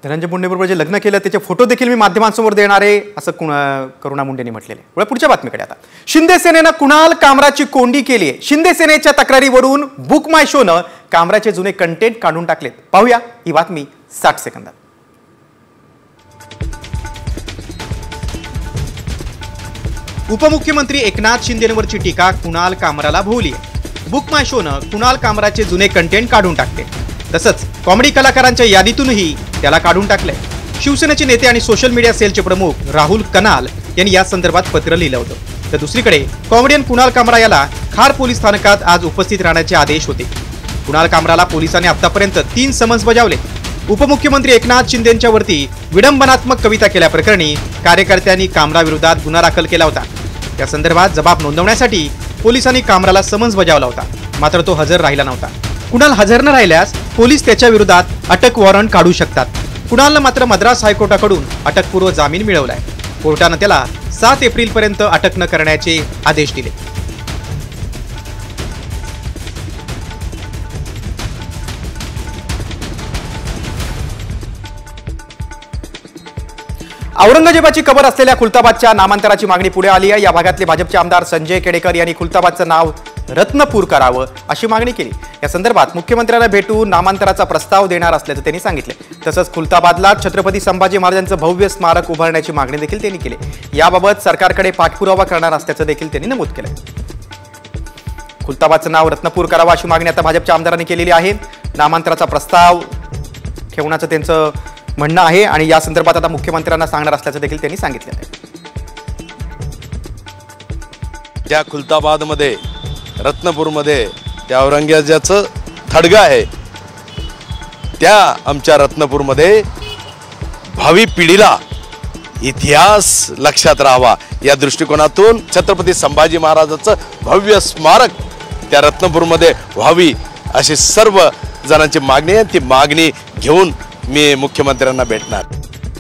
धनंजय मुंडेबरोबर जे लग्न केलं त्याचे फोटो देखील मी माध्यमांसमोर देणार आहे असं करुणा मुंडेंनी म्हटलेले आहे। पुढच्या बातमीकडे आता शिंदे सेनेनं कुणाल कामराची कोंडी केली आहे। शिंदे सेनेच्या तक्रारीवरून बुक माय शोनं कामराचे जुने कंटेंट काढून टाकलेत। पाहूया ही बातमी 60 सेकंदात। उपमुख्यमंत्री एकनाथ शिंदेंवरची टीका कुणाल कामराला भोवली आहे। बुक माय शोनं कुणाल कामराचे जुने कंटेंट काढून टाकले, तसंच कॉमेडी कलाकारांच्या यादीतूनही त्याला काढून टाकले। शिवसेनेचे नेते आणि सोशल मीडिया सेलचे प्रमुख राहुल कनाल यांनी या संदर्भात पत्र लिहिलं होतं। तर दुसरीकडे कॉमेडियन कुणाल कामरा याला खार पोलीस स्थानकात आज उपस्थित राहण्याचे आदेश होते। कुणाल कामराला पोलिसांनी आतापर्यंत 3 समन्स बजावले। उपमुख्यमंत्री एकनाथ शिंदेंच्या वरती विडंबनात्मक कविता केल्याप्रकरणी कार्यकर्त्यांनी कामरा विरोधात गुन्हा दाखल केला होता। या संदर्भात जबाब नोंदवण्यासाठी पोलिसांनी कामराला समन्स बजावला होता, मात्र तो हजर राहिला नव्हता। कुणाल हजर न राहिल्यास पोलीस त्याच्या विरोधात अटक वॉरंट काढू शकतात। कुणालनं मात्र मद्रास हायकोर्टाकडून अटकपूर्व जामीन मिळवलाय। कोर्टानं त्याला 7 एप्रिलपर्यंत अटक न करण्याचे आदेश दिले। औरंगजेबाची कबर असलेल्या खुलताबादच्या नामांतराची मागणी पुढे आली आहे। या भागातले भाजपचे आमदार संजय केडेकर यांनी खुलताबादचं नाव रत्नपूर करावं अशी मागणी केली। या संदर्भात मुख्यमंत्र्यांना भेटून नामांतराचा प्रस्ताव देणार असल्याचं त्यांनी सांगितले। तसंच खुलताबादला छत्रपती संभाजी महाराजांचं भव्य स्मारक उभारण्याची मागणी देखील त्यांनी केली। याबाबत सरकारकडे पाठपुरावा करणार असल्याचं देखील त्यांनी नमूद केलं। खुलताबादचं नाव रत्नपूर करावं अशी मागणी आता भाजपच्या आमदारांनी केलेली आहे। नामांतराचा प्रस्ताव ठेवण्याचं त्यांचं म्हणणं आहे आणि या संदर्भात आता मुख्यमंत्र्यांना सांगणार असल्याचं देखील त्यांनी सांगितलं आहे। त्या खुलताबादमध्ये रत्नपूरमध्ये त्या औरंगजेबाचं थडगं आहे। त्या आमच्या रत्नपूरमध्ये भावी पिढीला इतिहास लक्षात राहावा या दृष्टिकोनातून छत्रपती संभाजी महाराजांचं भव्य स्मारक त्या रत्नपूरमध्ये व्हावी अशी सर्व जणांची मागणी आहे। ती मागणी घेऊन मी मुख्यमंत्र्यांना भेटणार।